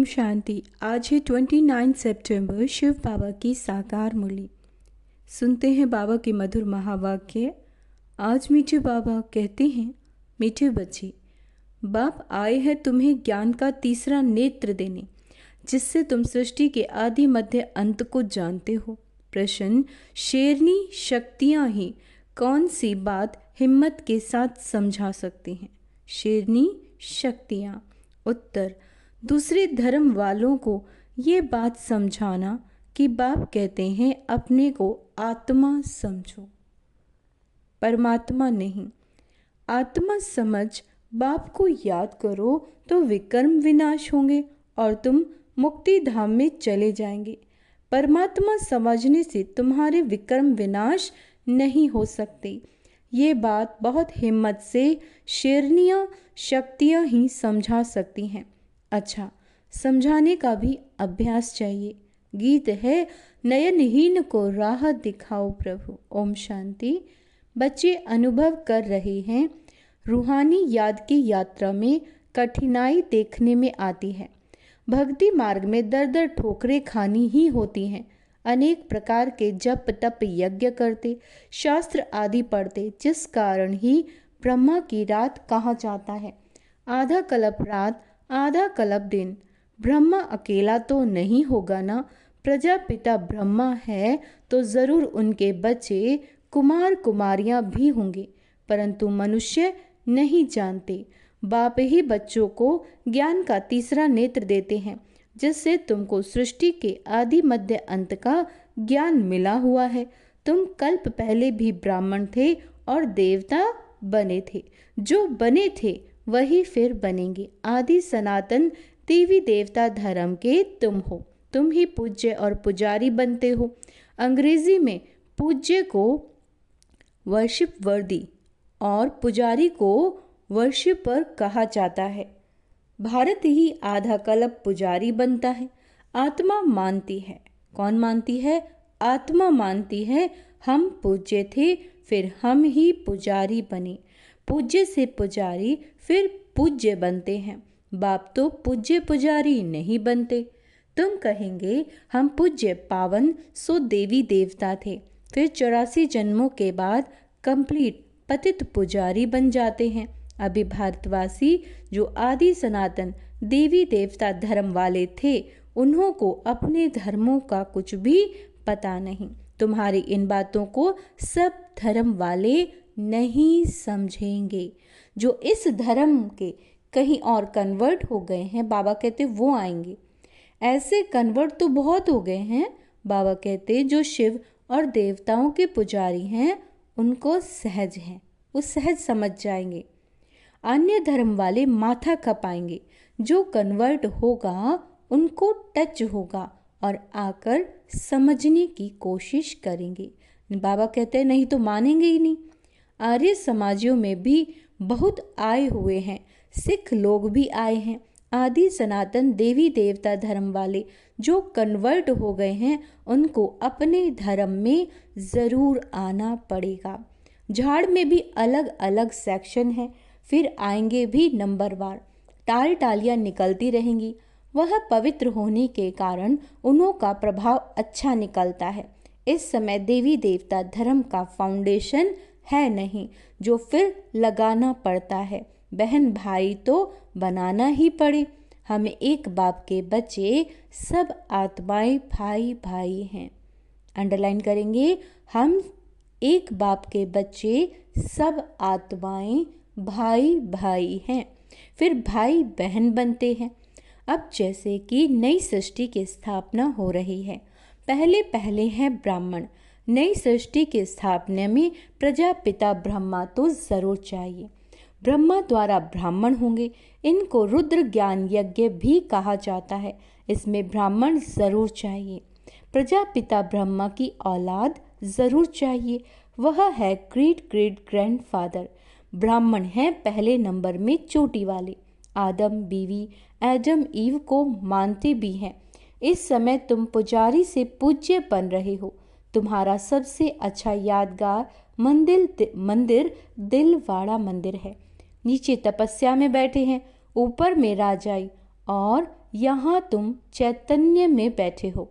ओम शांति। आज है 29 सितंबर, शिव बाबा की साकार मुरली। सुनते हैं बाबा के मधुर महावाक्य। आज मीठे बाबा कहते हैं, मीठे बच्चे, बाप आए हैं तुम्हें ज्ञान का तीसरा नेत्र देने, जिससे तुम सृष्टि के आदि मध्य अंत को जानते हो। प्रश्न, शेरनी शक्तियाँ ही कौन सी बात हिम्मत के साथ समझा सकती हैं? शेरनी शक्तियाँ। उत्तर, दूसरे धर्म वालों को ये बात समझाना कि बाप कहते हैं अपने को आत्मा समझो, परमात्मा नहीं। आत्मा समझ बाप को याद करो तो विकर्म विनाश होंगे और तुम मुक्ति धाम में चले जाएंगे। परमात्मा समझने से तुम्हारे विकर्म विनाश नहीं हो सकते। ये बात बहुत हिम्मत से शेरनियाँ शक्तियाँ ही समझा सकती हैं। अच्छा, समझाने का भी अभ्यास चाहिए। गीत है, नयनहीन को राह दिखाओ प्रभु। ओम शांति। बच्चे अनुभव कर रहे हैं, रूहानी याद की यात्रा में कठिनाई देखने में आती है। भक्ति मार्ग में दर दर ठोकरें खानी ही होती हैं। अनेक प्रकार के जप तप यज्ञ करते, शास्त्र आदि पढ़ते, जिस कारण ही ब्रह्मा की रात कहा जाता है। आधा कल्प रात, आधा कल्प दिन। ब्रह्मा अकेला तो नहीं होगा ना। प्रजापिता ब्रह्मा है तो जरूर उनके बच्चे कुमार कुमारियां भी होंगे, परंतु मनुष्य नहीं जानते। बाप ही बच्चों को ज्ञान का तीसरा नेत्र देते हैं, जिससे तुमको सृष्टि के आदि मध्य अंत का ज्ञान मिला हुआ है। तुम कल्प पहले भी ब्राह्मण थे और देवता बने थे। जो बने थे वही फिर बनेंगे। आदि सनातन देवी देवता धर्म के तुम हो। तुम ही पूज्य और पुजारी बनते हो। अंग्रेजी में पूज्य को वर्शिप वर्दी और पुजारी को वर्शिपर कहा जाता है। भारत ही आधा कल्प पुजारी बनता है। आत्मा मानती है। कौन मानती है? आत्मा मानती है हम पूज्य थे, फिर हम ही पुजारी बने। पूज्य से पुजारी फिर पूज्य बनते हैं। बाप तो पूज्य पुजारी नहीं बनते। तुम कहेंगे हम पूज्य पावन सो देवी देवता थे, फिर 84 जन्मों के बाद कंप्लीट पतित पुजारी बन जाते हैं। अभी भारतवासी जो आदि सनातन देवी देवता धर्म वाले थे, उन्हों को अपने धर्मों का कुछ भी पता नहीं। तुम्हारी इन बातों को सब धर्म वाले नहीं समझेंगे। जो इस धर्म के कहीं और कन्वर्ट हो गए हैं, बाबा कहते वो आएंगे। ऐसे कन्वर्ट तो बहुत हो गए हैं। बाबा कहते जो शिव और देवताओं के पुजारी हैं, उनको सहज है, वो सहज समझ जाएंगे। अन्य धर्म वाले माथा खपाएंगे। जो कन्वर्ट होगा उनको टच होगा और आकर समझने की कोशिश करेंगे। बाबा कहते हैं नहीं तो मानेंगे ही नहीं। आर्य समाजियों में भी बहुत आए हुए हैं, सिख लोग भी आए हैं। आदि सनातन देवी देवता धर्म वाले जो कन्वर्ट हो गए हैं, उनको अपने धर्म में ज़रूर आना पड़ेगा। झाड़ में भी अलग अलग सेक्शन है, फिर आएंगे भी नंबरवार। टाल टालियाँ निकलती रहेंगी। वह पवित्र होने के कारण उन्हों का प्रभाव अच्छा निकलता है। इस समय देवी देवता धर्म का फाउंडेशन है नहीं, जो फिर लगाना पड़ता है। बहन भाई तो बनाना ही पड़े। हमें एक बाप के बच्चे, सब आत्माएं भाई भाई हैं। अंडरलाइन करेंगे, हम एक बाप के बच्चे, सब आत्माएं भाई भाई हैं। फिर भाई बहन बनते हैं। अब जैसे कि नई सृष्टि की स्थापना हो रही है, पहले पहले हैं ब्राह्मण। नई सृष्टि की स्थापना में प्रजापिता ब्रह्मा तो जरूर चाहिए। ब्रह्मा द्वारा ब्राह्मण होंगे। इनको रुद्र ज्ञान यज्ञ भी कहा जाता है। इसमें ब्राह्मण जरूर चाहिए। प्रजापिता ब्रह्मा की औलाद जरूर चाहिए। वह है ग्रेट ग्रेट ग्रैंडफादर। ब्राह्मण है पहले नंबर में चोटी वाले। आदम बीवी एडम ईव को मानते भी हैं। इस समय तुम पुजारी से पूज्य बन रहे हो। तुम्हारा सबसे अच्छा यादगार मंदिर दिलवाड़ा मंदिर है। नीचे तपस्या में बैठे हैं, ऊपर में राजाई और यहाँ तुम चैतन्य में बैठे हो।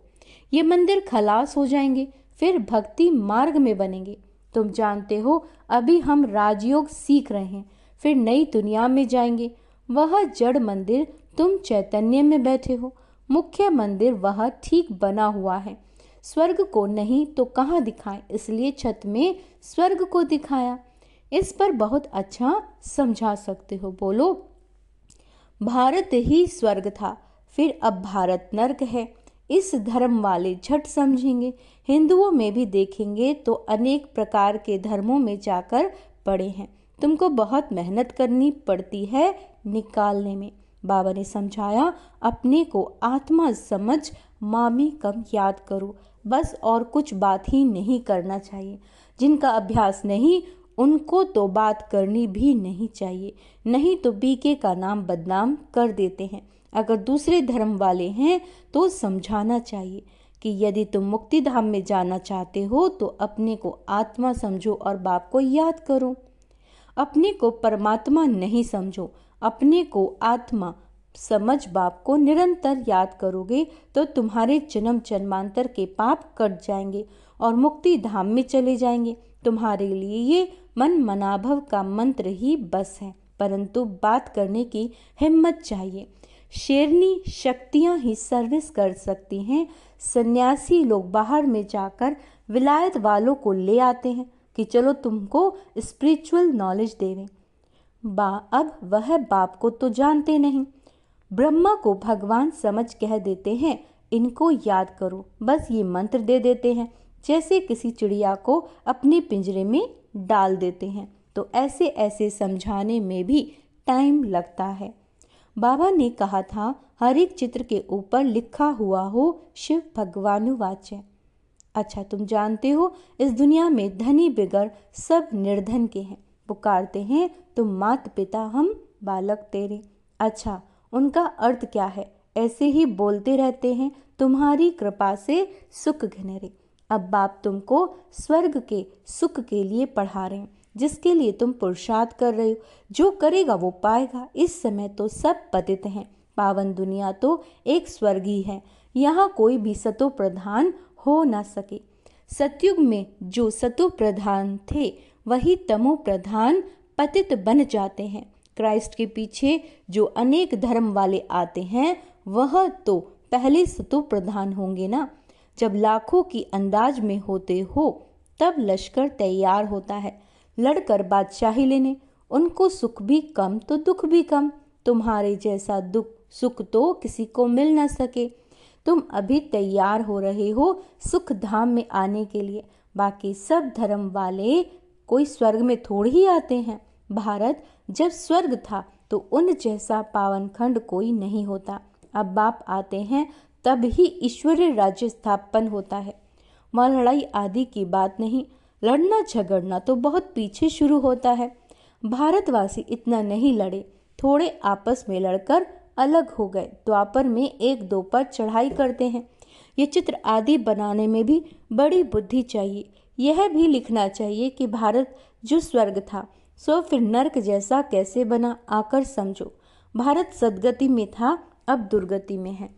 ये मंदिर खलास हो जाएंगे, फिर भक्ति मार्ग में बनेंगे। तुम जानते हो अभी हम राजयोग सीख रहे हैं, फिर नई दुनिया में जाएंगे। वह जड़ मंदिर, तुम चैतन्य में बैठे हो। मुख्य मंदिर वह ठीक बना हुआ है। स्वर्ग को नहीं तो कहाँ दिखाएं, इसलिए छत में स्वर्ग को दिखाया। इस पर बहुत अच्छा समझा सकते हो। बोलो। भारत ही स्वर्ग था, फिर अब भारत नर्क है। इस धर्म वाले झट समझेंगे। हिंदुओं में भी देखेंगे तो अनेक प्रकार के धर्मों में जाकर पड़े हैं। तुमको बहुत मेहनत करनी पड़ती है निकालने में। बाबा ने समझाया, अपने को आत्मा समझ मामी कम याद करो, बस और कुछ बात ही नहीं करना चाहिए। जिनका अभ्यास नहीं उनको तो बात करनी भी नहीं चाहिए, नहीं तो बीके का नाम बदनाम कर देते हैं। अगर दूसरे धर्म वाले हैं तो समझाना चाहिए कि यदि तुम मुक्ति धाम में जाना चाहते हो तो अपने को आत्मा समझो और बाप को याद करो। अपने को परमात्मा नहीं समझो, अपने को आत्मा समझ बाप को निरंतर याद करोगे तो तुम्हारे जन्म जन्मांतर के पाप कट जाएंगे और मुक्ति धाम में चले जाएंगे। तुम्हारे लिए ये मन मनाभव का मंत्र ही बस है, परंतु बात करने की हिम्मत चाहिए। शेरनी शक्तियां ही सर्विस कर सकती हैं। सन्यासी लोग बाहर में जाकर विलायत वालों को ले आते हैं कि चलो तुमको स्पिरिचुअल नॉलेज देवें। अब वह बाप को तो जानते नहीं, ब्रह्मा को भगवान समझ कह देते हैं इनको याद करो, बस ये मंत्र दे देते हैं, जैसे किसी चिड़िया को अपने पिंजरे में डाल देते हैं। तो ऐसे ऐसे समझाने में भी टाइम लगता है। बाबा ने कहा था हर एक चित्र के ऊपर लिखा हुआ हो शिव भगवानुवाच। अच्छा, तुम जानते हो इस दुनिया में धनी बिगड़ सब निर्धन के हैं। पुकारते हैं तुम मात पिता हम बालक तेरे। अच्छा, उनका अर्थ क्या है? ऐसे ही बोलते रहते हैं तुम्हारी कृपा से सुख घिनेरे। अब बाप तुमको स्वर्ग के सुख के लिए पढ़ा रहे हैं, जिसके लिए तुम पुरुषार्थ कर रहे हो। जो करेगा वो पाएगा। इस समय तो सब पतित हैं, पावन दुनिया तो एक स्वर्ग ही है। यहाँ कोई भी सतो प्रधान हो ना सके। सतयुग में जो सतो प्रधान थे वही तमो प्रधान पतित बन जाते हैं। क्राइस्ट के पीछे जो अनेक धर्म वाले आते हैं वह तो पहले सतो प्रधान होंगे ना। जब लाखों की अंदाज में होते हो तब लश्कर तैयार होता है लड़कर बादशाही लेने। उनको सुख भी कम तो दुख भी कम। तुम्हारे जैसा दुख सुख तो किसी को मिल ना सके। तुम अभी तैयार हो रहे हो सुख धाम में आने के लिए। बाकी सब धर्म वाले कोई स्वर्ग में थोड़ी ही आते हैं। भारत जब स्वर्ग था तो उन जैसा पावन खंड कोई नहीं होता। अब बाप आते हैं तब ही ईश्वरीय राज्य स्थापन होता है। वहाँ लड़ाई आदि की बात नहीं, लड़ना झगड़ना तो बहुत पीछे शुरू होता है। भारतवासी इतना नहीं लड़े, थोड़े आपस में लड़कर अलग हो गए। द्वापर में एक दो पर चढ़ाई करते हैं। ये चित्र आदि बनाने में भी बड़ी बुद्धि चाहिए। यह भी लिखना चाहिए कि भारत जो स्वर्ग था सो फिर नर्क जैसा कैसे बना, आकर समझो। भारत सदगति में था, अब दुर्गति में है।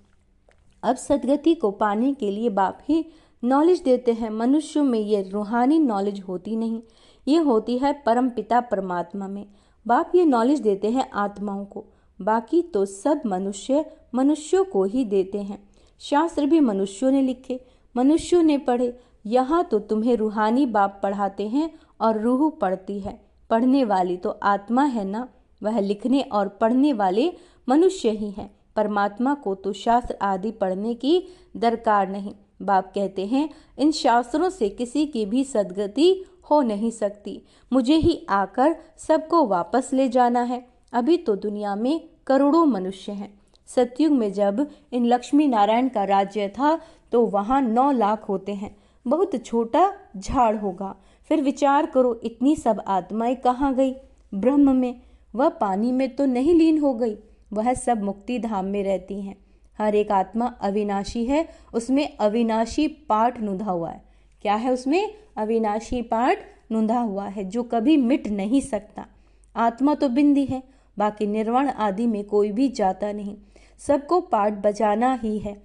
अब सदगति को पाने के लिए बाप ही नॉलेज देते हैं। मनुष्यों में ये रूहानी नॉलेज होती नहीं, ये होती है परम पिता परमात्मा में। बाप ये नॉलेज देते हैं आत्माओं को, बाकी तो सब मनुष्यों को ही देते हैं। शास्त्र भी मनुष्यों ने लिखे, मनुष्यों ने पढ़े। यहाँ तो तुम्हें रूहानी बाप पढ़ाते हैं और रूह पढ़ती है। पढ़ने वाली तो आत्मा है ना, वह लिखने और पढ़ने वाले मनुष्य ही हैं। परमात्मा को तो शास्त्र आदि पढ़ने की दरकार नहीं। बाप कहते हैं इन शास्त्रों से किसी की भी सदगति हो नहीं सकती। मुझे ही आकर सबको वापस ले जाना है। अभी तो दुनिया में करोड़ों मनुष्य हैं। सतयुग में जब इन लक्ष्मी नारायण का राज्य था तो वहाँ 9 लाख होते हैं। बहुत छोटा झाड़ होगा। फिर विचार करो इतनी सब आत्माएं कहाँ गई? ब्रह्म में। वह पानी में तो नहीं लीन हो गई, वह सब मुक्ति धाम में रहती हैं। हर एक आत्मा अविनाशी है, उसमें अविनाशी पाठ नूंधा हुआ है। क्या है उसमें? अविनाशी पाठ नूंधा हुआ है जो कभी मिट नहीं सकता। आत्मा तो बिंदी है, बाकी निर्वाण आदि में कोई भी जाता नहीं। सबको पार्ट बजाना ही है।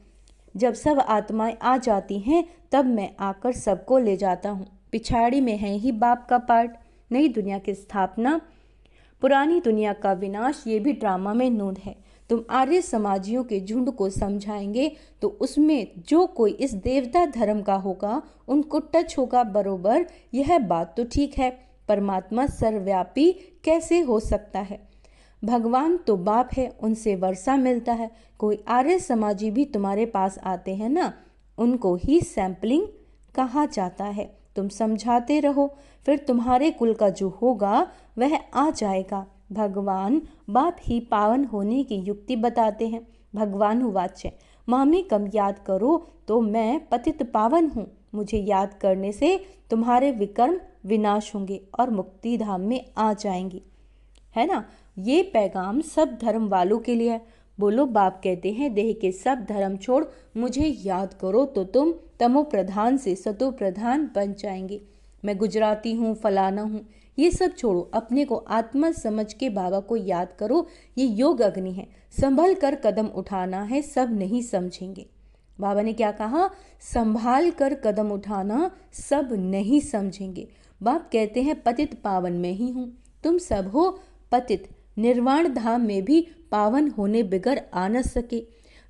जब सब आत्माएं आ जाती हैं तब मैं आकर सबको ले जाता हूँ। पिछाड़ी में है ही बाप का पार्ट। नई दुनिया की स्थापना, पुरानी दुनिया का विनाश, ये भी ड्रामा में नूंद है। तुम आर्य समाजियों के झुंड को समझाएंगे तो उसमें जो कोई इस देवता धर्म का होगा उनको टच होगा बरोबर। यह बात तो ठीक है, परमात्मा सर्वव्यापी कैसे हो सकता है? भगवान तो बाप है, उनसे वर्षा मिलता है। कोई आर्य समाजी भी तुम्हारे पास आते हैं ना, उनको ही सैंपलिंग कहा जाता है। तुम समझाते रहो, फिर तुम्हारे कुल का जो होगा वह आ जाएगा। भगवान बाप ही पावन होने की युक्ति बताते हैं। भगवान वाच्य, मामी कम याद करो तो मैं पतित पावन हूँ। मुझे याद करने से तुम्हारे विकर्म विनाश होंगे और मुक्ति धाम में आ जाएंगी। है ना? ये पैगाम सब धर्म वालों के लिए है। बोलो, बाप कहते हैं देह के सब धर्म छोड़ मुझे याद करो तो तुम तमो प्रधान से सतो प्रधान बन जाएंगे। मैं गुजराती हूँ, फलाना हूँ, ये सब छोड़ो, अपने को आत्मा समझ के बाबा को याद करो। ये योग अग्नि है, संभल कर कदम उठाना है, सब नहीं समझेंगे। बाबा ने क्या कहा? संभाल कर कदम उठाना, सब नहीं समझेंगे। बाप कहते हैं पतित पावन में ही हूँ, तुम सब हो पतित। निर्वाण धाम में भी पावन होने बिगर आ न सके।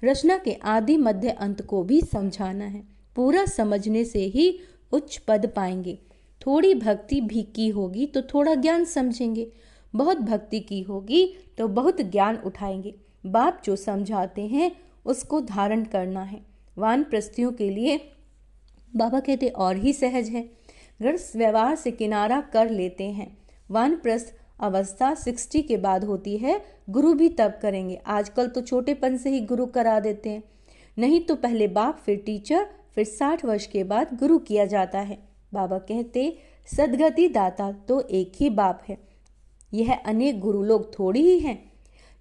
रचना के आदि मध्य अंत को भी समझाना है। पूरा समझने से ही उच्च पद पाएंगे। थोड़ी भक्ति भी की होगी तो थोड़ा ज्ञान समझेंगे, बहुत भक्ति की होगी तो बहुत ज्ञान उठाएंगे। बाप जो समझाते हैं उसको धारण करना है। वानप्रस्थियों के लिए बाबा कहते और ही सहज है, गृहस्थ व्यवहार से किनारा कर लेते हैं। वानप्रस्थ अवस्था 60 के बाद होती है, गुरु भी तब करेंगे। आजकल तो छोटेपन से ही गुरु करा देते हैं, नहीं तो पहले बाप फिर टीचर, फिर 60 वर्ष के बाद गुरु किया जाता है। बाबा कहते सदगति दाता तो एक ही बाप है, यह अनेक गुरु लोग थोड़ी ही हैं।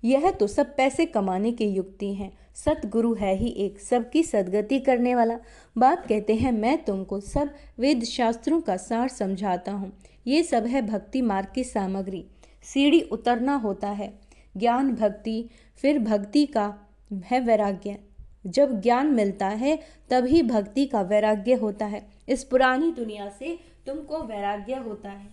यह तो सब पैसे कमाने की युक्ति हैं। सतगुरु है ही एक, सबकी सदगति करने वाला। बाप कहते हैं मैं तुमको सब वेद शास्त्रों का सार समझाता हूँ। ये सब है भक्ति मार्ग की सामग्री। सीढ़ी उतरना होता है, ज्ञान भक्ति, फिर भक्ति का है वैराग्य। जब ज्ञान मिलता है तभी भक्ति का वैराग्य होता है। इस पुरानी दुनिया से तुमको वैराग्य होता है,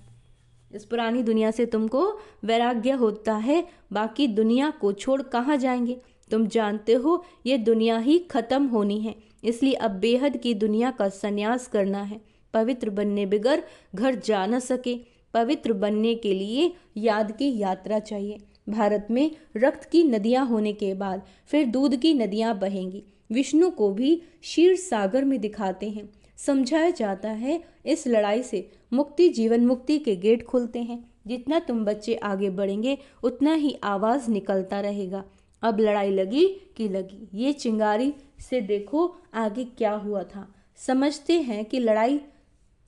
इस पुरानी दुनिया से तुमको वैराग्य होता है। बाकी दुनिया को छोड़ कहाँ जाएंगे? तुम जानते हो ये दुनिया ही खत्म होनी है, इसलिए अब बेहद की दुनिया का संन्यास करना है। पवित्र बनने बिगर घर जा न सके। पवित्र बनने के लिए याद की यात्रा चाहिए। भारत में रक्त की नदियां होने के बाद फिर दूध की नदियां बहेंगी। विष्णु को भी क्षीर सागर में दिखाते हैं। समझाया जाता है इस लड़ाई से मुक्ति, जीवन मुक्ति के गेट खुलते हैं। जितना तुम बच्चे आगे बढ़ेंगे उतना ही आवाज निकलता रहेगा। अब लड़ाई लगी कि लगी, ये चिंगारी से देखो आगे क्या हुआ था। समझते हैं कि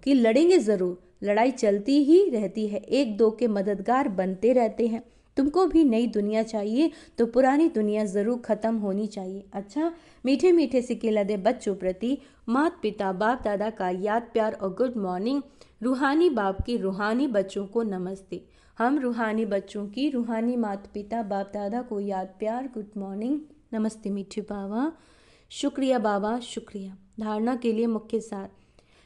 लड़ेंगे जरूर, लड़ाई चलती ही रहती है, एक दो के मददगार बनते रहते हैं। तुमको भी नई दुनिया चाहिए तो पुरानी दुनिया जरूर खत्म होनी चाहिए। अच्छा, मीठे मीठे सिक्के लदे बच्चों प्रति माता पिता बाप दादा का याद प्यार और गुड मॉर्निंग। रूहानी बाप की रूहानी बच्चों को नमस्ते। हम रूहानी बच्चों की रूहानी माता पिता बाप दादा को याद प्यार, गुड मॉर्निंग, नमस्ते मीठे बाबा। शुक्रिया बाबा, शुक्रिया। धारणा के लिए मुख्य सार,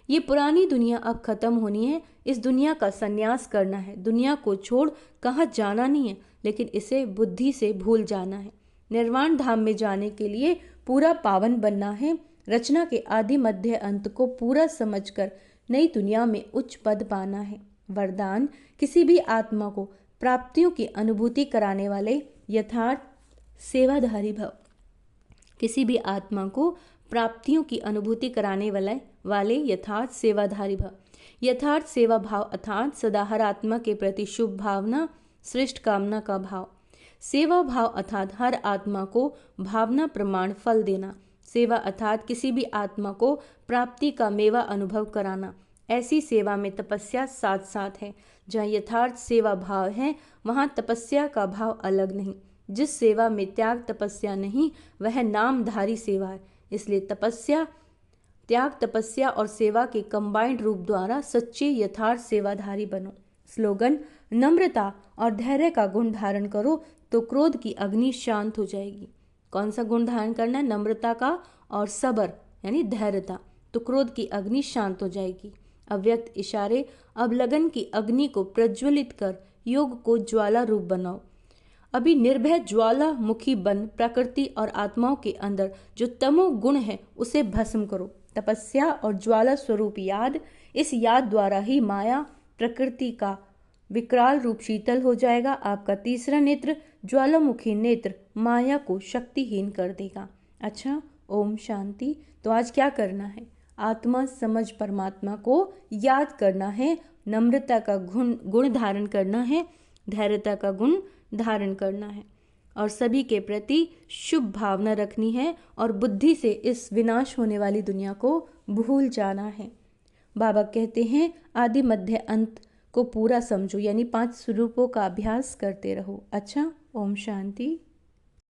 ये पुरानी दुनिया अब खत्म होनी है, इस दुनिया का संन्यास करना है। दुनिया को छोड़ कहाँ जाना नहीं है, लेकिन इसे बुद्धि से भूल जाना है। निर्वाण धाम में जाने के लिए पूरा पावन बनना है। रचना के आदि मध्य अंत को पूरा समझकर नई दुनिया में उच्च पद पाना है। वरदान, किसी भी आत्मा को प्राप्तियों की अनुभूति कराने वाले यथार्थ सेवाधारी भव। किसी भी आत्मा को प्राप्तियों की अनुभूति कराने वाले यथार्थ सेवाधारी भाव। यथार्थ सेवा भाव अर्थात सदा हर आत्मा के प्रति शुभ भावना, श्रेष्ठ कामना का भाव। सेवा भाव अर्थात हर आत्मा को भावना प्रमाण फल देना। सेवा अर्थात किसी भी आत्मा को प्राप्ति का मेवा अनुभव कराना। ऐसी सेवा में तपस्या साथ साथ है। जहाँ यथार्थ सेवा भाव है वहाँ तपस्या का भाव अलग नहीं। जिस सेवा में त्याग तपस्या नहीं वह नामधारी सेवा है। इसलिए तपस्या, त्याग, तपस्या और सेवा के कंबाइंड रूप द्वारा सच्चे यथार्थ सेवाधारी बनो। स्लोगन, नम्रता और धैर्य का गुण धारण करो तो क्रोध की अग्नि शांत हो जाएगी। कौन सा गुण धारण करना है? नम्रता का और सबर यानी धैर्यता। तो क्रोध की अग्नि शांत हो जाएगी। अव्यक्त इशारे, अब लगन की अग्नि को प्रज्वलित कर योग को ज्वाला रूप बनाओ। अभी निर्भय ज्वालामुखी बन प्रकृति और आत्माओं के अंदर जो तमो गुण है उसे भस्म करो। तपस्या और ज्वाला स्वरूप याद, इस याद द्वारा ही माया प्रकृति का विकराल रूप शीतल हो जाएगा। आपका तीसरा नेत्र ज्वालामुखी नेत्र माया को शक्तिहीन कर देगा। अच्छा, ओम शांति। तो आज क्या करना है? आत्मा समझ परमात्मा को याद करना है, नम्रता का गुण धारण करना है, धैर्यता का गुण धारण करना है और सभी के प्रति शुभ भावना रखनी है और बुद्धि से इस विनाश होने वाली दुनिया को भूल जाना है। बाबा कहते हैं आदि मध्य अंत को पूरा समझो, यानी 5 स्वरूपों का अभ्यास करते रहो। अच्छा, ओम शांति।